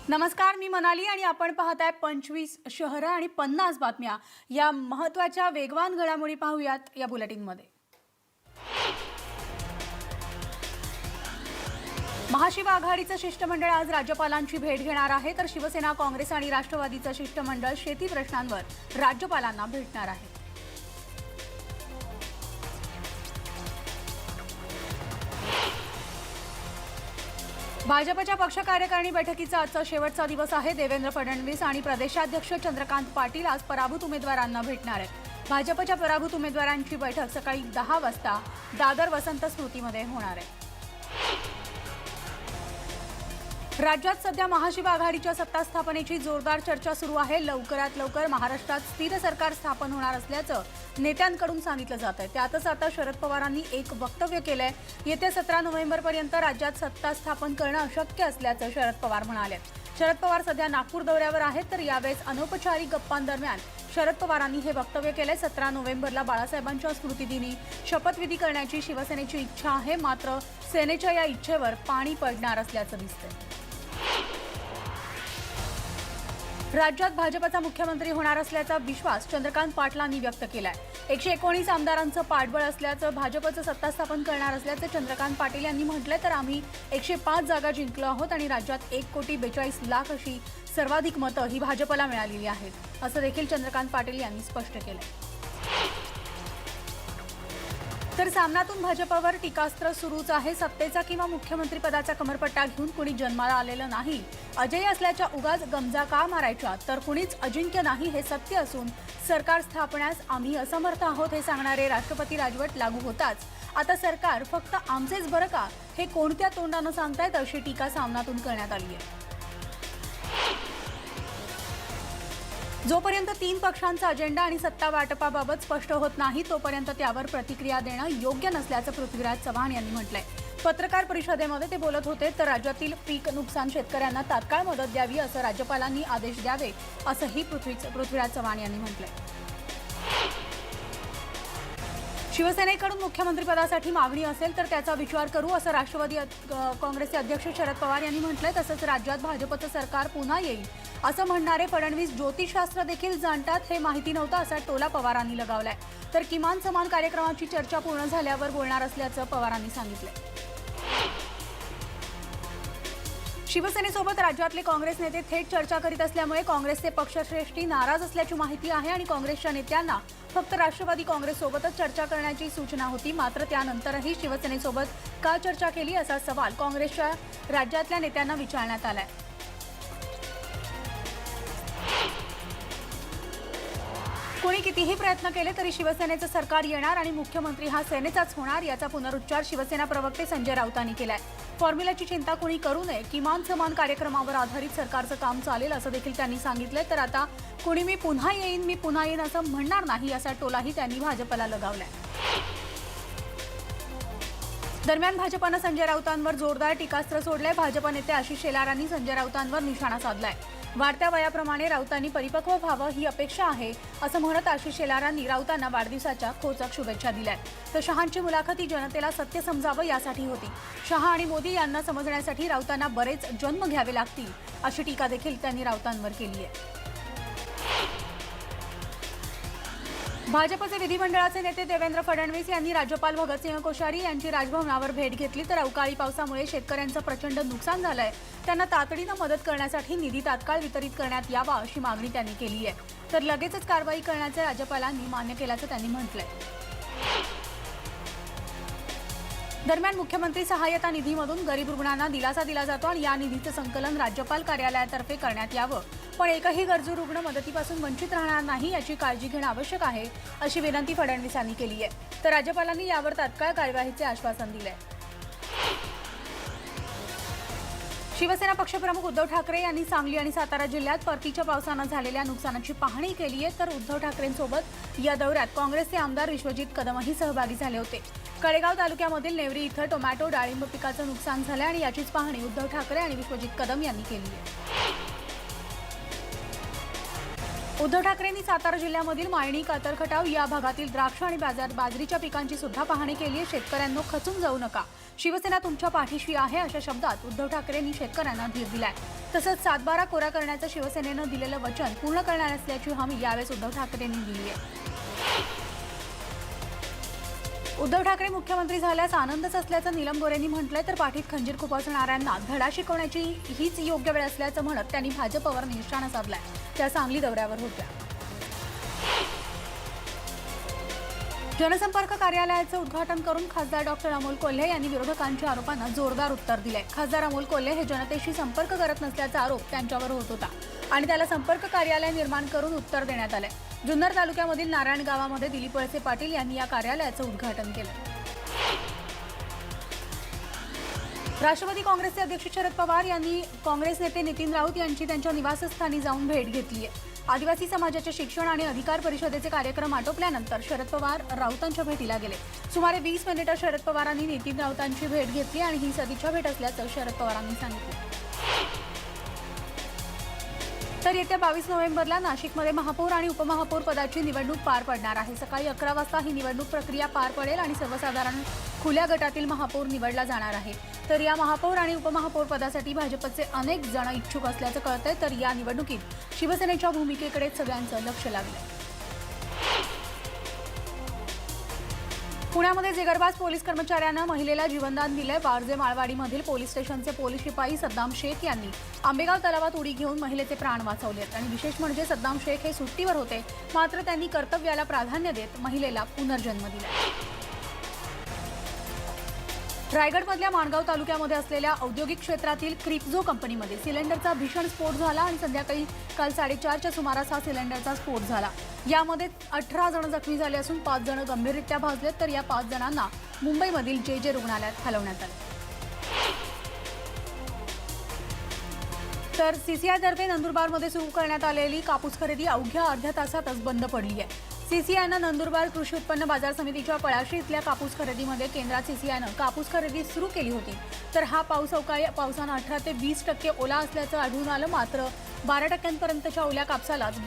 नमस्कार, मी मनाली आणि आपण पाहताय 25 शहरं आणि 50 बातम्या या महत्त्वाच्या वेगवान घडामोडी पाहूयात या बुलेटिनमध्ये। महाशिव आघाडीचं शिष्टमंडळ आज राज्यपालांची भेट घेणार आहे, तर शिवसेना, काँग्रेस आणि राष्ट्रवादीचं शिष्टमंडळ शेती प्रश्नांवर राज्यपालांना भेटणार आहे। भाजपच्या पक्ष कार्यकारिणी बैठकीचा आजचा शेवटचा दिवस आहे। देवेंद्र फडणवीस आणि प्रदेशाध्यक्ष चंद्रकांत पाटील आज पराभूत उमेदवारांना भेटणार आहेत। भाजपच्या पराभूत उमेदवारांची बैठक सकाळी 10 वाजता दादर वसंत स्मृतीमध्ये होणार आहे। राज्यात सध्या महाशिव आघाडीच्या सत्ता स्थापनेची जोरदार चर्चा सुरू आहे। लवकरात लवकर महाराष्ट्रात स्थिर सरकार स्थापन होणार असल्याचं नेत्यांकडून सांगितलं जात आहे। त्यातच आता शरद पवारांनी एक वक्तव्य केलंय। येत्या 17 नोव्हेंबरपर्यंत राज्यात सत्ता स्थापन करणं अशक्य असल्याचं शरद पवार म्हणाले। शरद पवार सध्या नागपूर दौऱ्यावर आहेत, तर यावेळेस अनौपचारिक गप्पांदरम्यान शरद पवारांनी हे वक्तव्य केले। 17 नोव्हेंबरला बाळासाहेबांच्या स्मृतिदिनी शपथविधी करण्याची शिवसेनेची इच्छा आहे, मात्र सेनेच्या या इच्छेवर पाणी पडणार असल्याचं दिसतंय। राज्यात भाजपचा मुख्यमंत्री होणार असल्याचा विश्वास चंद्रकांत पाटलांनी व्यक्त केलाय। 119 आमदारांचं पाठबळ असल्याचं, भाजपचं सत्ता स्थापन करणार असल्याचं चंद्रकांत पाटील यांनी म्हटलंय। तर आम्ही 105 जागा जिंकलो आहोत आणि राज्यात 1,42,00,000 अशी सर्वाधिक मतं ही भाजपला मिळालेली आहेत, असं देखील चंद्रकांत पाटील यांनी स्पष्ट केलंय। तर सामनातून भाजपवर टीकास्त्र सुरूच आहे। सत्तेचा किंवा मुख्यमंत्रीपदाचा कमरपट्टा घेऊन कुणी जन्माला आलेलं नाही। अजय असल्याच्या उगाच गमजा का मारायच्या, तर कुणीच अजिंक्य नाही हे सत्य असून सरकार स्थापण्यास आम्ही असमर्थ आहोत हे सांगणारे राष्ट्रपती राजवट लागू होताच आता सरकार फक्त आमचेच बरं का हे कोणत्या तोंडानं सांगतायत, अशी टीका सामनातून करण्यात आली आहे। जोपर्यंत 3 पक्षांचा अजेंडा आणि सत्ता वाटपाबाबत स्पष्ट होत नाही तोपर्यंत त्यावर प्रतिक्रिया देणं योग्य नसल्याचं पृथ्वीराज चव्हाण यांनी म्हटलंय। पत्रकार परिषदेमध्ये ते बोलत होते। तर राज्यातील पीक नुकसान शेतकऱ्यांना तात्काळ मदत द्यावी, असं राज्यपालांनी आदेश द्यावे, असंही पृथ्वीराज चव्हाण यांनी म्हटलंय। शिवसेनेकडून मुख्यमंत्रीपदासाठी मागणी असेल तर त्याचा विचार करू, असं राष्ट्रवादी काँग्रेसचे अध्यक्ष शरद पवार यांनी म्हटलंय। तसंच राज्यात भाजपचं सरकार पुन्हा येईल असं म्हणणारे फडणवीस ज्योतिषशास्त्र देखील जाणतात हे माहिती नव्हतं, असा टोला पवारांनी लगावलाय। तर किमान समान कार्यक्रमाची चर्चा पूर्ण झाल्यावर बोलणार असल्याचं पवारांनी सांगितलंय। शिवसेनेसोबत राज्यातले काँग्रेस नेते थेट चर्चा करीत असल्यामुळे काँग्रेसचे पक्षश्रेष्ठी नाराज असल्याची माहिती आहे आणि काँग्रेसच्या नेत्यांना फक्त राष्ट्रवादी काँग्रेससोबतच चर्चा करण्याची सूचना होती, मात्र त्यानंतरही शिवसेनेसोबत का चर्चा केली असा सवाल काँग्रेसच्या राज्यातल्या नेत्यांना विचारण्यात आलाय। कोणी कितीही प्रयत्न केले तरी शिवसेनेचं सरकार येणार आणि मुख्यमंत्री हा सेनेचाच होणार, याचा पुनरुच्चार शिवसेना प्रवक्ते संजय राऊतांनी केलाय। फॉर्म्युलाची चिंता कोणी करू नये, किमान समान कार्यक्रमावर आधारित सरकारचं काम चालेल, असं देखील त्यांनी सांगितलंय। तर आता कोणी मी पुन्हा येईन असं म्हणणार नाही, असा टोलाही त्यांनी भाजपला लगावलाय। दरम्यान भाजपनं संजय राऊतांवर जोरदार टीकास्त्र सोडलंय। भाजप नेते आशिष शेलारांनी संजय राऊतांवर निशाणा साधलाय। वाढत्या वयाप्रमाणे राऊतांनी परिपक्व व्हावं ही अपेक्षा आहे, असं म्हणत आशिष शेलारांनी राऊतांना वाढदिवसाच्या खोचक शुभेच्छा दिल्या। तर शहांची मुलाखत ही जनतेला सत्य समजावं यासाठी होती। शहा आणि मोदी यांना समजण्यासाठी राऊतांना बरेच जन्म घ्यावे लागतील, अशी टीका देखील त्यांनी राऊतांवर केली आहे। भाजपचे विधिमंडळाचे नेते देवेंद्र फडणवीस यांनी राज्यपाल भगतसिंह कोश्यारी यांची राजभवनावर भेट घेतली। तर अवकाळी पावसामुळे शेतकऱ्यांचं प्रचंड नुकसान झालंय, त्यांना तातडीनं मदत करण्यासाठी निधी तात्काळ वितरित करण्यात यावा, अशी मागणी त्यांनी केली आहे। तर लगेचच कारवाई करण्याचे राज्यपालांनी मान्य केल्याचं त्यांनी म्हटलंय। दरम्यान मुख्यमंत्री सहाय्यता निधीमधून गरीब रुग्णांना दिलासा दिला जातो आणि या निधीचं संकलन राज्यपाल कार्यालयातर्फे करण्यात यावं, पण एकही गरजू रुग्ण मदतीपासून वंचित राहणार नाही याची काळजी घेणं आवश्यक आहे, अशी विनंती फडणवीस यांनी केली आहे। तर राज्यपालांनी यावर तात्काळ कार्यवाहीचे आश्वासन दिलंय। शिवसेना पक्षप्रमुख उद्धव ठाकरे यांनी सांगली आणि सातारा जिल्ह्यात परतीच्या पावसानं झालेल्या नुकसानाची पाहणी केली आहे। तर उद्धव ठाकरेंसोबत या दौऱ्यात काँग्रेसचे आमदार विश्वजित कदमही सहभागी झाले होते। कडेगाव तालुक्यामधील नेवरी इथं टोमॅटो डाळिंब पिकाचं नुकसान झालं आणि याचीच पाहणी उद्धव ठाकरे आणि विश्वजित कदम यांनी केली आहे। उद्धव ठाकरेंनी सातारा जिल्ह्यामधील मायणी, कातरखटाव या भागातील द्राक्ष आणि बाजरीच्या पिकांची सुद्धा पाहणी केली आहे। शेतकऱ्यांनो खचून जाऊ नका, शिवसेना तुमच्या पाठीशी आहे, अशा शब्दात उद्धव ठाकरेंनी शेतकऱ्यांना धीर दिलाय। तसंच सातबारा कोरा करण्याचं शिवसेनेनं दिलेलं वचन पूर्ण करणार असल्याची हमी यावेळी उद्धव ठाकरेंनी दिली आहे। उद्धव ठाकरे मुख्यमंत्री झाल्यास आनंदच असल्याचं नीलम गोरेंनी म्हटलंय, तर पाठीत खंजीर खुपसणाऱ्यांना धडा शिकवण्याची हीच योग्य वेळ असल्याचं म्हणत त्यांनी भाजपवर निशाणा साधलाय। त्या सांगली दौऱ्यावर होत्या। जनसंपर्क कार्यालयाचं उद्घाटन करून खासदार डॉक्टर अमोल कोल्हे यांनी विरोधकांच्या आरोपांना जोरदार उत्तर दिलंय। खासदार अमोल कोल्हे हे जनतेशी संपर्क करत नसल्याचा आरोप त्यांच्यावर होत होता आणि त्याला संपर्क कार्यालय निर्माण करून उत्तर देण्यात आलंय। जुन्नर तालुक्यामधील नारायण गावामध्ये दिलीप वळसे पाटील यांनी या कार्यालयाचं उद्घाटन केलं। राष्ट्रवादी काँग्रेसचे अध्यक्ष शरद पवार यांनी काँग्रेस नेते नितीन राऊत यांची त्यांच्या निवासस्थानी जाऊन भेट घेतली आहे। आदिवासी समाजाच्या शिक्षण आणि अधिकार परिषदेचे कार्यक्रम आटोपल्यानंतर शरद पवार राऊतांच्या भेटीला गेले। सुमारे 20 मिनिटं शरद पवारांनी नितीन राऊतांची भेट घेतली आणि ही सदिच्छा भेट असल्याचं शरद पवारांनी सांगितलं। तर येत्या 22 नोव्हेंबरला नाशिकमध्ये महापौर आणि उपमहापौर पदाची निवडणूक पार पडणार आहे। सकाळी 11 वाजता ही निवडणूक प्रक्रिया पार पडेल आणि सर्वसाधारण खुल्या गटातील महापौर निवडला जाणार आहे। तर या महापौर आणि उपमहापौर पदासाठी भाजपचे अनेक जण इच्छुक असल्याचं कळतंय। तर या निवडणुकीत शिवसेनेच्या भूमिकेकडे सगळ्यांचं लक्ष लागलंय। पुण्यामध्ये जेगरबाज पोलीस कर्मचाऱ्यांना महिलेला जीवनदान दिलंय। वारजे माळवाडीमधील पोलीस स्टेशनचे पोलीस शिपाई सद्दाम शेख यांनी आंबेगाव तलावात उडी घेऊन महिलेचे प्राण वाचवलेत आणि विशेष म्हणजे सद्दाम शेख हे सुट्टीवर होते, मात्र त्यांनी कर्तव्याला प्राधान्य देत महिलेला पुनर्जन्म दिला। रायगडमधल्या माणगाव तालुक्यामध्ये असलेल्या औद्योगिक क्षेत्रातील क्रिप्झो कंपनीमध्ये सिलेंडरचा भीषण स्फोट झाला आणि संध्याकाळी काल 4:30च्या सुमारास हा सिलेंडरचा स्फोट झाला। यामध्ये 18 जण जखमी झाले असून 5 जण गंभीररित्या भाजलेत, तर या 5 जणांना मुंबईमधील जे रुग्णालयात हलवण्यात आले। तर सीसीआयतर्फे नंदुरबारमध्ये सुरू करण्यात आलेली कापूस खरेदी अवघ्या अर्ध्या तासातच बंद पडली आहे। सीसीआयनं नंदुरबार कृषी उत्पन्न बाजार समितीच्या पळाशी इथल्या कापूस खरेदीमध्ये केंद्रात सीसीआयनं कापूस खरेदी सुरू केली होती। तर हा पाऊस अवकाळी पावसानं 18 ते 20% ओला असल्याचं आढळून आलं, मात्र 12% ओल्या कापसालाच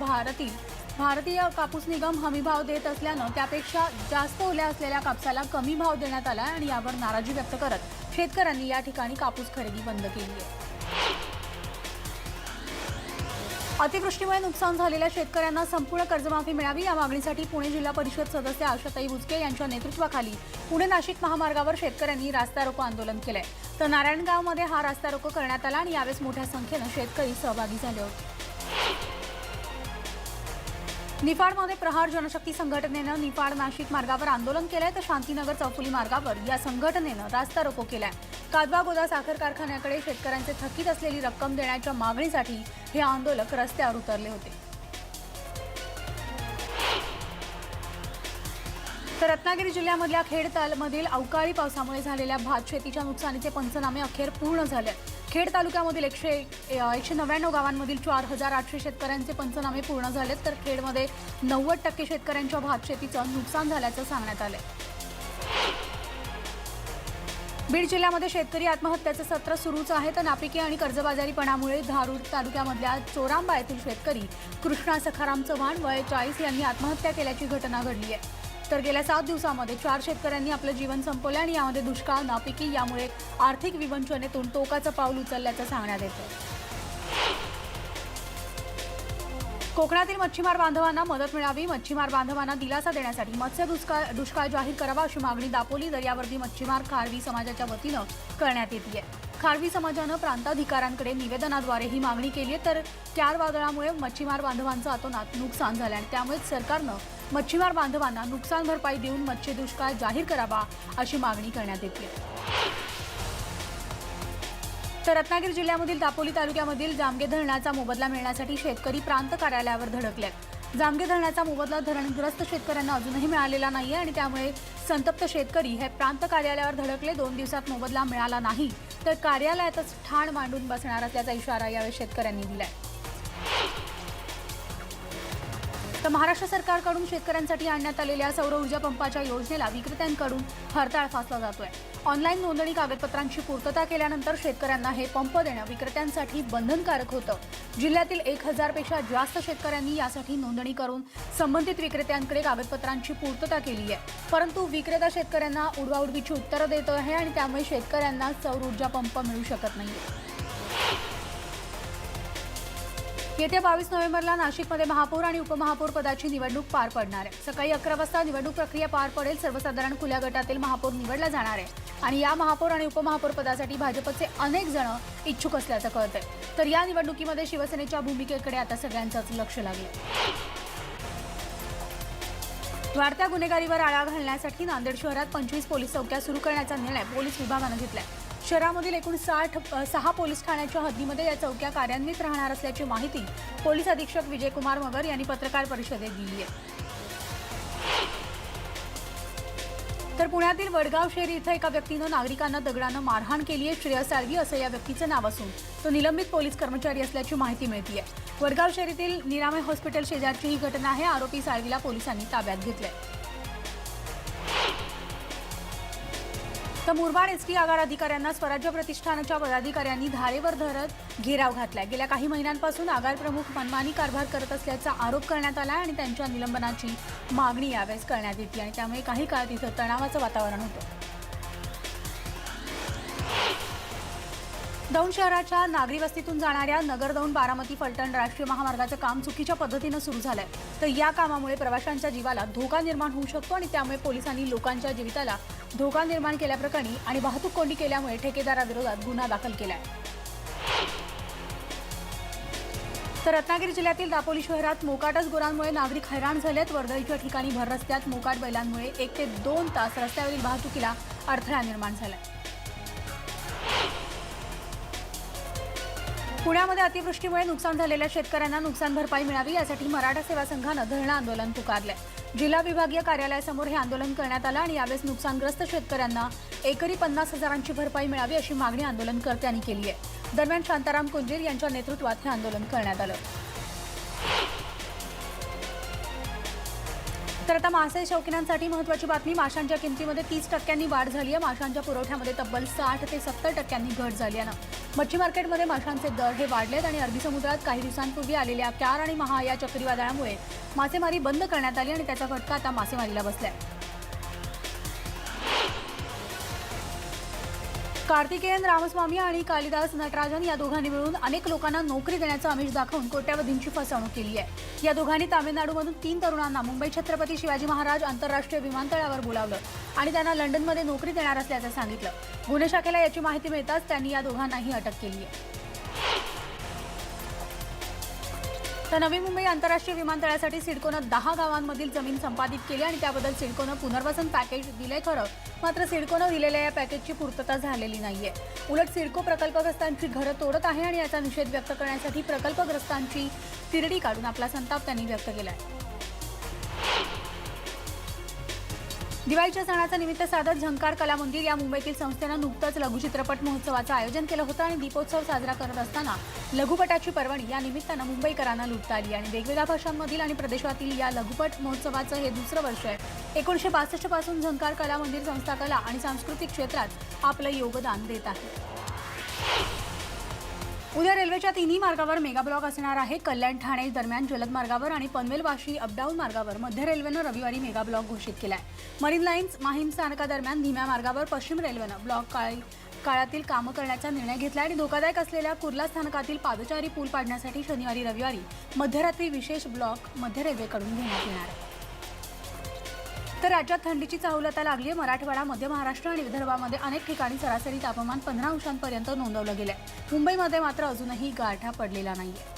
भारतीय कापूस निगम हमीभाव देत असल्यानं त्यापेक्षा जास्त ओल्या असलेल्या कापसाला कमी भाव देण्यात आला आणि यावर नाराजी व्यक्त करत शेतकऱ्यांनी या ठिकाणी कापूस खरेदी बंद केली आहे। अतिवृष्टीमुळे नुकसान झालेल्या शेतकऱ्यांना संपूर्ण कर्जमाफी मिळावी या मागणीसाठी पुणे जिल्हा परिषद सदस्य आशाताई बुचके यांच्या नेतृत्वाखाली पुणे नाशिक महामार्गावर शेतकऱ्यांनी रास्ता रोको आंदोलन केलंय। तर नारायणगावमध्ये हा रास्ता रोको करण्यात आला आणि यावेळेस मोठ्या संख्येनं शेतकरी सहभागी झाले होते। निफाडमध्ये प्रहार जनशक्ती संघटनेनं निफाड नाशिक मार्गावर आंदोलन केलंय, तर शांतीनगर चौफुली मार्गावर या संघटनेनं रास्ता रोको केलाय। कादवा गोदा साखर कारखान्याकडे शेतकऱ्यांचे थकीत असलेली रक्कम देण्याच्या मागणीसाठी हे आंदोलक रस्त्यावर उतरले होते। तर रत्नागिरी जिल्ह्यामधल्या खेड तालुक्यामधील अवकाळी पावसामुळे झालेल्या भात शेतीच्या नुकसानीचे पंचनामे अखेर पूर्ण झाले। खेड तालुक्यामधील 199 गावांमधील 4800 शेतकऱ्यांचे पंचनामे पूर्ण झालेत, तर खेडमध्ये 90% शेतकऱ्यांच्या भात शेतीचं नुकसान झाल्याचं सांगण्यात आलंय। बीड जिल्ह्यामध्ये शेतकरी आत्महत्याचं सत्र सुरूच आहे, तर नापिकी आणि कर्जबाजारीपणामुळे धारूर तालुक्यामधल्या चोरांबा येथील शेतकरी कृष्णा सखाराम चव्हाण वय 40 यांनी आत्महत्या केल्याची घटना घडली आहे। तर गेल्या 7 दिवसांमध्ये 4 शेतकऱ्यांनी आपलं जीवन संपवलं आणि यामध्ये दुष्काळ, नापिकी यामुळे आर्थिक विवंचनेतून टोकाचं पाऊल उचलल्याचं सांगण्यात येतं। कोकणातील मच्छीमार बांधवांना मदत मिळावी, मच्छीमार बांधवांना दिलासा देण्यासाठी मत्स्य दुष्काळ जाहीर करावा अशी मागणी दापोली दर्यावर्दी मच्छीमार खारवी समाजाच्या वतीनं करण्यात येते। खारवी समाजानं प्रांताधिकाऱ्यांकडे निवेदनाद्वारे ही मागणी केली आहे, तर क्यार वादळामुळे मच्छीमार बांधवांचं अतोनात नुकसान झालं आणि त्यामुळे सरकारनं मच्छीमार बांधवांना नुकसान भरपाई देऊन मत्स्य दुष्काळ जाहीर करावा अशी मागणी करण्यात येते। तर रत्नागिरी जिल्ह्यामधील दापोली तालुक्यामधील जामगे धरणाचा मोबदला मिळण्यासाठी शेतकरी प्रांत कार्यालयावर धडकलेत। जामगे धरणाचा मोबदला धरणग्रस्त शेतकऱ्यांना अजूनही मिळालेला नाहीये आणि त्यामुळे संतप्त शेतकरी हे प्रांत कार्यालयावर धडकले। 2 दिवसात मोबदला मिळाला नाही तर कार्यालयातच ठाण मांडून बसणार असल्याचा इशारा यावेळी शेतकऱ्यांनी दिलाय। तर महाराष्ट्र सरकारकडून शेतकऱ्यांसाठी आणण्यात आलेल्या सौर ऊर्जा पंपाच्या योजनेला विक्रेत्यांकडून हरताळ फासला जातोय। ऑनलाईन नोंदणी कागदपत्रांची पूर्तता केल्यानंतर शेतकऱ्यांना हे पंप देणं विक्रेत्यांसाठी बंधनकारक होतं। जिल्ह्यातील 1000 पेक्षा जास्त शेतकऱ्यांनी यासाठी नोंदणी करून संबंधित विक्रेत्यांकडे कागदपत्रांची पूर्तता केली आहे, परंतु विक्रेता शेतकऱ्यांना उडवाउडवीची उत्तरं देत आहे आणि त्यामुळे शेतकऱ्यांना सौर ऊर्जा पंप मिळू शकत नाही। येत्या 22 नोव्हेंबरला नाशिकमध्ये महापौर आणि उपमहापौर पदाची निवडणूक पार पडणार आहे। सकाळी 11 वाजता निवडणूक प्रक्रिया पार पडेल। सर्वसाधारण खुल्या गटातील महापौर निवडला जाणार आहे आणि या महापौर आणि उपमहापौर पदासाठी भाजपचे अनेक जण इच्छुक असल्याचं कळतंय। तर या निवडणुकीमध्ये शिवसेनेच्या भूमिकेकडे आता सगळ्यांचंच लक्ष लागलंय। वाढत्या गुन्हेगारीवर आळा घालण्यासाठी नांदेड शहरात 25 पोलीस चौक्या सुरू करण्याचा निर्णय पोलीस विभागानं घेतलाय। शहरामधील एकूण 6 पोलीस ठाण्याच्या हद्दीमध्ये या चौक्या कार्यान्वित राहणार असल्याची माहिती पोलीस अधीक्षक विजयकुमार मगर यांनी पत्रकार परिषदेत दिली आहे। तर पुण्यातील वडगाव शेरी इथं एका व्यक्तीनं नागरिकांना दगडानं मारहाण केली आहे। श्रेयस साळवी असं या व्यक्तीचं नाव असून तो निलंबित पोलीस कर्मचारी असल्याची माहिती मिळते आहे। वडगाव शेरीतील निरामय हॉस्पिटल शेजारची ही घटना आहे। आरोपी साळवीला पोलिसांनी ताब्यात घेतलंय। तर मुरबाड एसटी आगार अधिकाऱ्यांना स्वराज्य प्रतिष्ठानच्या पदाधिकाऱ्यांनी धारेवर धरत घेराव घातलाय। गेल्या काही महिन्यांपासून आगार प्रमुख मनमानी कारभार करत असल्याचा आरोप करण्यात आला आणि त्यांच्या निलंबनाची मागणी यावेळेस करण्यात येते आणि त्यामुळे काही काळ तिथं तणावाचं वातावरण होतं। दौंड शहराच्या नागरी वस्तीतून जाणाऱ्या नगर दौंड बारामती फलटण राष्ट्रीय महामार्गाचं काम चुकीच्या पद्धतीनं सुरू झालंय। तर या कामामुळे प्रवाशांच्या जीवाला धोका निर्माण होऊ शकतो आणि त्यामुळे पोलिसांनी लोकांच्या जीविताला धोका निर्माण केल्याप्रकरणी आणि वाहतूक कोंडी केल्यामुळे ठेकेदाराविरोधात गुन्हा दाखल केलाय। तर रत्नागिरी जिल्ह्यातील दापोली शहरात मोकाटच गुरांमुळे नागरिक हैराण झालेत। वर्दळीच्या ठिकाणी भर रस्त्यात मोकाट बैलांमुळे 1 ते 2 तास रस्त्यावरील वाहतुकीला अडथळा निर्माण झालाय। पुण्यामध्ये अतिवृष्टीमुळे नुकसान झालेल्या शेतकऱ्यांना नुकसान भरपाई मिळावी यासाठी मराठा सेवा संघानं धरणं आंदोलन पुकारलंय। जिल्हा विभागीय कार्यालयासमोर हे आंदोलन करण्यात आलं आणि यावेळेस नुकसानग्रस्त शेतकऱ्यांना एकरी 50,000ची भरपाई मिळावी अशी मागणी आंदोलनकर्त्यांनी केली आहे। दरम्यान शांताराम कुंजीर यांच्या नेतृत्वात हे आंदोलन करण्यात आलं। तर आता मासे शौकीनांसाठी महत्त्वाची बातमी। माशांच्या किमतीमध्ये 30% वाढ झाली आहे। माशांच्या पुरवठ्यामध्ये तब्बल 60 ते 70% घट झाली आहे। मच्छी मार्केटमध्ये माशांचे दर हे वाढलेत आणि अरबी समुद्रात काही दिवसांपूर्वी आलेल्या क्यार आणि महा या चक्रीवादळामुळे मासेमारी बंद करण्यात आली आणि त्याचा फटका आता मासेमारीला बसलाय। कार्तिकेयन रामस्वामी आणि कालिदास नटराजन या दोघांनी मिळून अनेक लोकांना नोकरी देण्याचं आमिष दाखवून कोट्यावधींची फसवणूक केली आहे। या दोघांनी तामिळनाडूमधून 3 तरुणांना मुंबई छत्रपती शिवाजी महाराज आंतरराष्ट्रीय विमानतळावर बोलावलं आणि त्यांना लंडनमध्ये नोकरी देणार असल्याचं सांगितलं। गुन्हे शाखेला याची माहिती मिळताच त्यांनी या दोघांनाही अटक केली आहे। तर नवी मुंबई आंतरराष्ट्रीय विमानतळासाठी सिडकोनं 10 गावांमधील जमीन संपादित केली आणि त्याबद्दल सिडकोनं पुनर्वसन पॅकेज दिलंय खरं, मात्र सिडकोनं दिलेल्या या पॅकेजची पूर्तता झालेली नाहीये। उलट सिडको प्रकल्पग्रस्तांची घरं तोडत आहे आणि याचा निषेध व्यक्त करण्यासाठी प्रकल्पग्रस्तांची तिरडी काढून आपला संताप त्यांनी व्यक्त केलाय। दिवाळीच्या सणाचा निमित्त साधत झंकार कला मंदिर या मुंबईतील संस्थेनं नुकतंच लघुचित्रपट महोत्सवाचं आयोजन केलं होतं आणि दीपोत्सव साजरा करत असताना लघुपटाची पर्वणी या निमित्तानं मुंबईकरांना लुटता आली आणि वेगवेगळ्या भाषांमधील आणि प्रदेशातील या लघुपट महोत्सवाचं हे दुसरं वर्ष आहे। 1962 पासून झंकार कला मंदिर संस्था कला आणि सांस्कृतिक क्षेत्रात आपलं योगदान देत आहे। उद्या रेल्वेच्या 3ही मार्गावर मेगा ब्लॉक असणार आहे। कल्याण ठाणे दरम्यान जलद मार्गावर आणि पनवेल वाशी अपडाऊन मार्गावर मध्य रेल्वेनं रविवारी मेगा ब्लॉक घोषित केलाय। मरीन लाईन्स माहीम स्थानकादरम्यान धीम्या मार्गावर पश्चिम रेल्वेनं ब्लॉक काळातील कामं करण्याचा निर्णय घेतला आणि धोकादायक असलेल्या कुर्ला स्थानकातील पादचारी पूल पाडण्यासाठी शनिवारी रविवारी मध्यरात्री विशेष ब्लॉक मध्य रेल्वेकडून घेण्यात येणार आहे। तर राज्यात थंडीची चाहूल आता लागली आहे। मराठवाडा, मध्य महाराष्ट्र आणि विदर्भामध्ये अनेक ठिकाणी सरासरी तापमान 15 अंशांपर्यंत नोंदवलं गेलंय। मुंबईमध्ये मात्र अजूनही गारठा पडलेला नाहीये।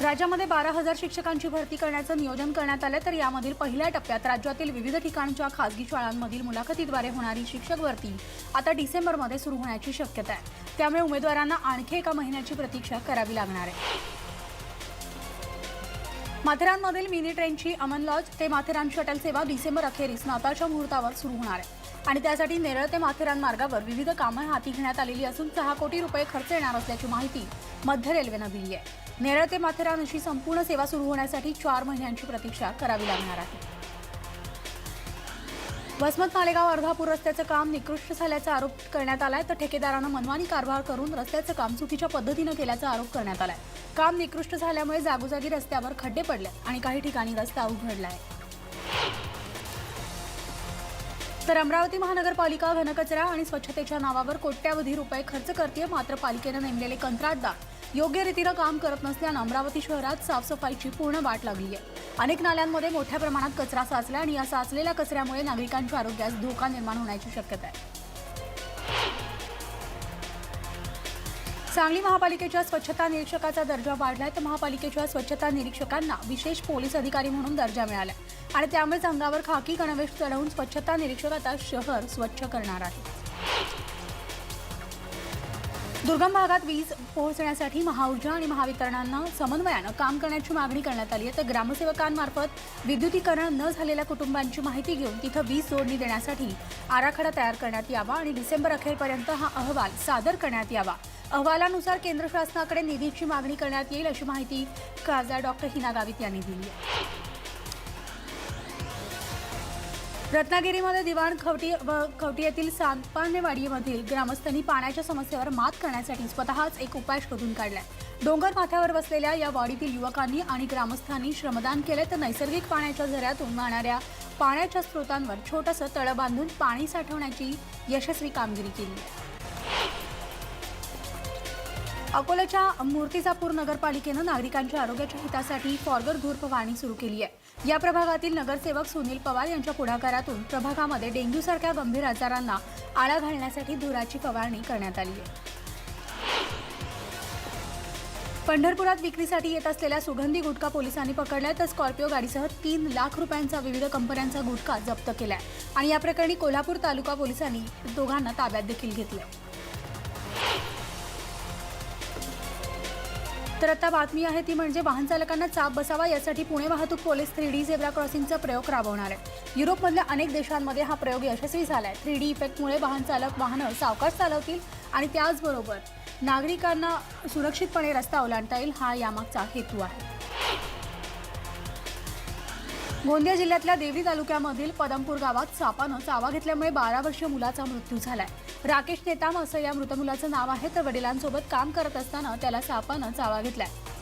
राज्यामध्ये 12,000 शिक्षकांची भरती करण्याचं नियोजन करण्यात आलं। तर यामधील पहिल्या टप्प्यात राज्यातील विविध ठिकाणच्या खासगी शाळांमधील मुलाखतीद्वारे होणारी शिक्षक भरती आता डिसेंबरमध्ये सुरू होण्याची शक्यता आहे। त्यामुळे उमेदवारांना आणखी एका महिन्याची प्रतीक्षा करावी लागणार आहे। माथेरानमधील मिनी ट्रेनची अमन लॉज ते माथेरान शटल सेवा डिसेंबर अखेरीस नाताळच्या मुहूर्तावर सुरू होणार आहे आणि त्यासाठी नेरळ ते माथेरान मार्गावर विविध कामं हाती घेण्यात आलेली असून 6 कोटी रुपये खर्च येणार असल्याची माहिती मध्य रेल्वेनं दिली आहे। नेरळ ते माथेरान अशी संपूर्ण सेवा सुरू होण्यासाठी 4 महिन्यांची प्रतीक्षा करावी लागणार आहे। वसमत मालेगाव अर्धापूर रस्त्याचं काम निकृष्ट झाल्याचा आरोप करण्यात आलाय। तर ठेकेदारानं मनमानी कारभार करून रस्त्याचं काम चुकीच्या पद्धतीनं केल्याचा आरोप करण्यात आलाय। काम निकृष्ट झाल्यामुळे जागोजागी रस्त्यावर खड्डे पडले आणि काही ठिकाणी रस्ता उघडला आहे। तर अमरावती महानगरपालिका घनकचरा आणि स्वच्छतेच्या नावावर कोट्यावधी रुपये खर्च करते, मात्र पालिकेने नेमलेले कंत्राटदार योग्य रीतीने काम करत नसल्याने अमरावती शहरात साफसफाईची पूर्ण वाट लागली आहे। अनेक नाल्यांमध्ये मोठ्या प्रमाणात कचरा साचला आणि या साचलेल्या कचऱ्यामुळे नागरिकांच्या आरोग्यास धोका निर्माण होण्याची शक्यता आहे। सांगली महापालिकेच्या स्वच्छता निरीक्षकाचा दर्जा वाढलाय, तर महापालिकेच्या स्वच्छता निरीक्षकांना विशेष पोलीस अधिकारी म्हणून दर्जा मिळाला आणि त्यामुळेच अंगावर खाकी गणवेश चढवून स्वच्छता निरीक्षक आता शहर स्वच्छ करणार आहे। दुर्गम भागात वीज पोहोचण्यासाठी महाऊर्जा आणि महावितरणांना समन्वयानं काम करण्याची मागणी करण्यात आली आहे। तर ग्रामसेवकांमार्फत विद्युतीकरण न झालेल्या कुटुंबांची माहिती घेऊन तिथं वीज जोडणी देण्यासाठी आराखडा तयार करण्यात यावा आणि डिसेंबर अखेरपर्यंत हा अहवाल सादर करण्यात यावा। अहवालानुसार केंद्र शासनाकडे निधीची मागणी करण्यात येईल, अशी माहिती खासदार डॉक्टर हिना गावित यांनी दिली आहे। रत्नागिरीमध्ये दिवाण खवटी येथील सांपानेवाडीमधील ग्रामस्थांनी पाण्याच्या समस्येवर मात करण्यासाठी स्वतःच एक उपाय शोधून काढलाय। डोंगर माथ्यावर बसलेल्या या वाडीतील युवकांनी आणि ग्रामस्थांनी श्रमदान केले, तर नैसर्गिक पाण्याच्या झऱ्यातून वाहणाऱ्या पाण्याच्या स्रोतांवर छोटंसं तळ बांधून पाणी साठवण्याची यशस्वी कामगिरी केली आहे। अकोल्याच्या मूर्तिजापूर नगरपालिकेनं नागरिकांच्या आरोग्याच्या हितासाठी फॉरवर्ड धूर फवारणी सुरू केली आहे। या प्रभागातील नगरसेवक सुनील पवार यांच्या पुढाकारातून प्रभागामध्ये डेंग्यूसारख्या गंभीर आजारांना आळा घालण्यासाठी धुराची फवारणी करण्यात आली आहे। पंढरपुरात विक्रीसाठी येत असलेल्या सुगंधी गुटखा पोलिसांनी पकडलाय, तर स्कॉर्पिओ गाडीसह 3 लाख रुपयांचा विविध कंपन्यांचा गुटखा जप्त केलाय आणि या प्रकरणी कोल्हापूर तालुका पोलिसांनी दोघांना ताब्यात देखील घेतलंय। तर आता बातमी आहे ती म्हणजे वाहन चालकांना चाप बसावा यासाठी पुणे वाहतूक पोलीस 3D झेब्रा क्रॉसिंगचा प्रयोग राबवणार आहे। युरोपमधल्या अनेक देशांमध्ये हा प्रयोग यशस्वी झालाय। 3D इफेक्टमुळे वाहन चालक वाहनं सावकाश चालवतील आणि त्याचबरोबर नागरिकांना सुरक्षितपणे रस्ता ओलांडता येईल, हा यामागचा हेतू आहे। गोंदिया जिल्ह्यातल्या देवरी तालुक्यामधील पदमपूर गावात सापानं चावा घेतल्यामुळे 12 वर्षीय मुलाचा मृत्यू झालाय। राकेश नेताम असं या मृत मुलाचं नाव आहे, तर वडिलांसोबत काम करत असताना त्याला सापानं चावा घेतलाय।